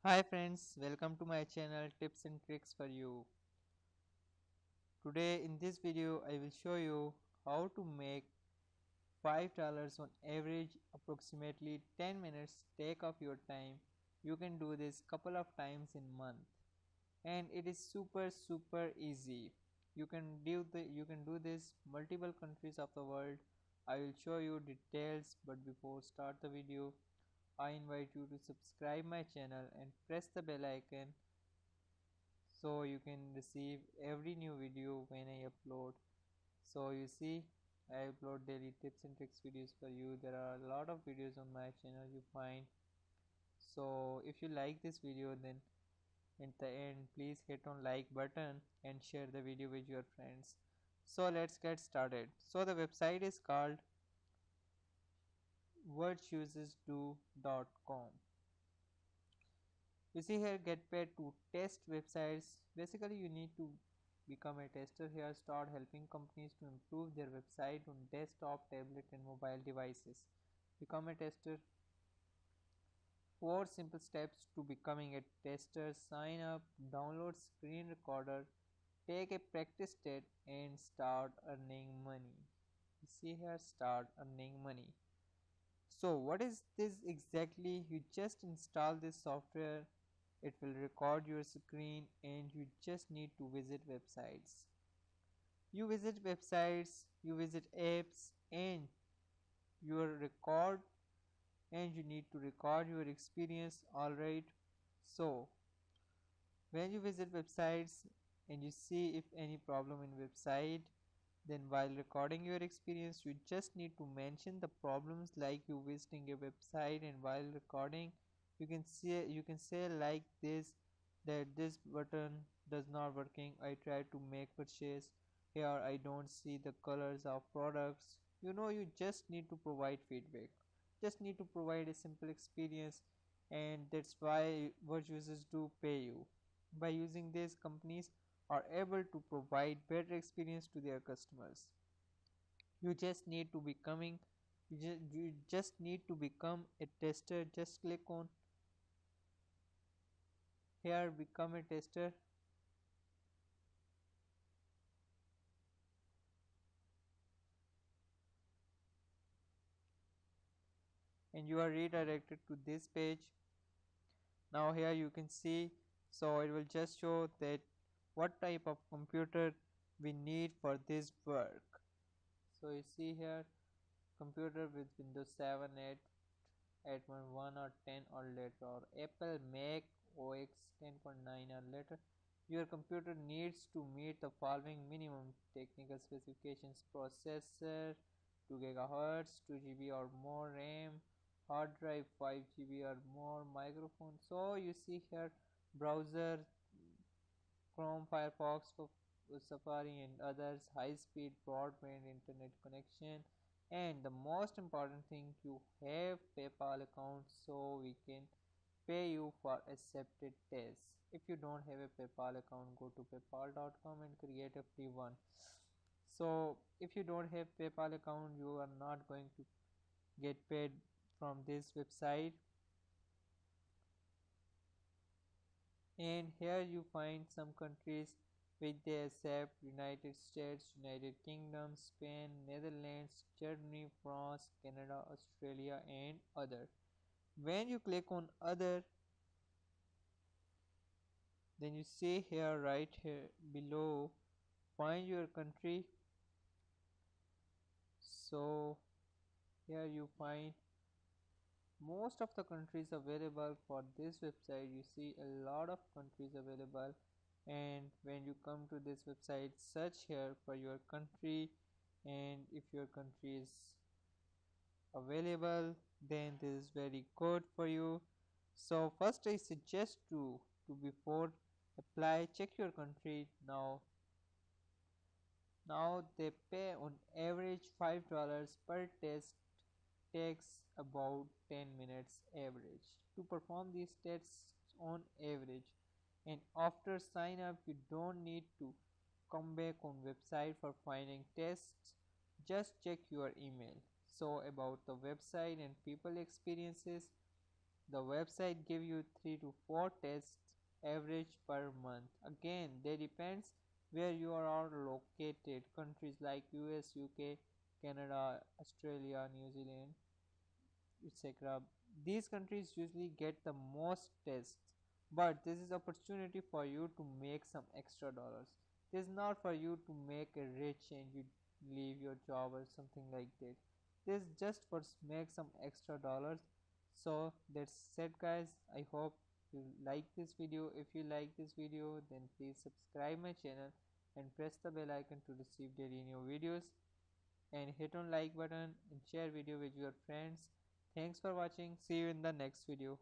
Hi friends, welcome to my channel Tips and Tricks for You. Today in this video I will show you how to make $5 on average approximately 10 minutes. Take off your time. You can do this couple of times in month and it is super easy. You can do this multiple countries of the world. I will show you details, but before start the video I invite you to subscribe my channel and press the bell icon so you can receive every new video when I upload. So you see, I upload daily tips and tricks videos for you. There are a lot of videos on my channel you find. So if you like this video, then at the end please hit on like button and share the video with your friends. So let's get started. So the website is called wordchoosesdo.com. You see here, get paid to test websites. Basically you need to become a tester here. Start helping companies to improve their website on desktop, tablet and mobile devices. Become a tester. 4 simple steps to becoming a tester. Sign up, download screen recorder, take a practice test and start earning money. You see here, start earning money. So what is this exactly? You just install this software, it will record your screen and you just need to visit websites. You visit apps and your record and you need to record your experience, alright. So when you visit websites and you see if any problem in website, then while recording your experience you just need to mention the problems like you visiting a website, and while recording you can say like this, that this button does not working, I try to make purchase here, I don't see the colors of products. You just need to provide feedback, just need to provide a simple experience, and that's why what users do pay you. By using this, companies are able to provide better experience to their customers. You just need to becoming you just need to become a tester. Just click on here, become a tester, and you are redirected to this page. Now here you can see, so it will just show that what type of computer we need for this work. So you see here, computer with Windows 7, 8, 8.1 or 10 or later, or Apple Mac OS 10.9 or later. Your computer needs to meet the following minimum technical specifications: processor 2 GHz, 2 GB or more RAM, hard drive 5 GB or more, microphone. So you see here, browser Chrome, Firefox, Safari and others, high speed broadband internet connection, and the most important thing, you have PayPal account so we can pay you for accepted tests. If you don't have a PayPal account, go to paypal.com and create a free one. So if you don't have PayPal account, you are not going to get paid from this website. And here you find some countries which they accept: United States, United Kingdom, Spain, Netherlands, Germany, France, Canada, Australia and other. When you click on other, then you see here, right here below, find your country. So here you find most of the countries available for this website. You see a lot of countries available, and when you come to this website, search here for your country, and if your country is available, then this is very good for you. So first I suggest to before apply, check your country. Now they pay on average $5 per test, takes about 10 minutes average to perform these tests on average. And after sign up you don't need to come back on website for finding tests, just check your email. So about the website and people experiences, The website give you 3 to 4 tests average per month. Again, they depends where you are all located. Countries like US, UK, Canada, Australia, New Zealand, etc. These countries usually get the most tests, but this is opportunity for you to make some extra dollars. This is not for you to make a rich and you leave your job or something like that. This is just for make some extra dollars. So that's it guys. I hope you like this video. If you like this video, then please subscribe my channel and press the bell icon to receive daily new videos, and hit on like button and share video with your friends. Thanks for watching. See you in the next video.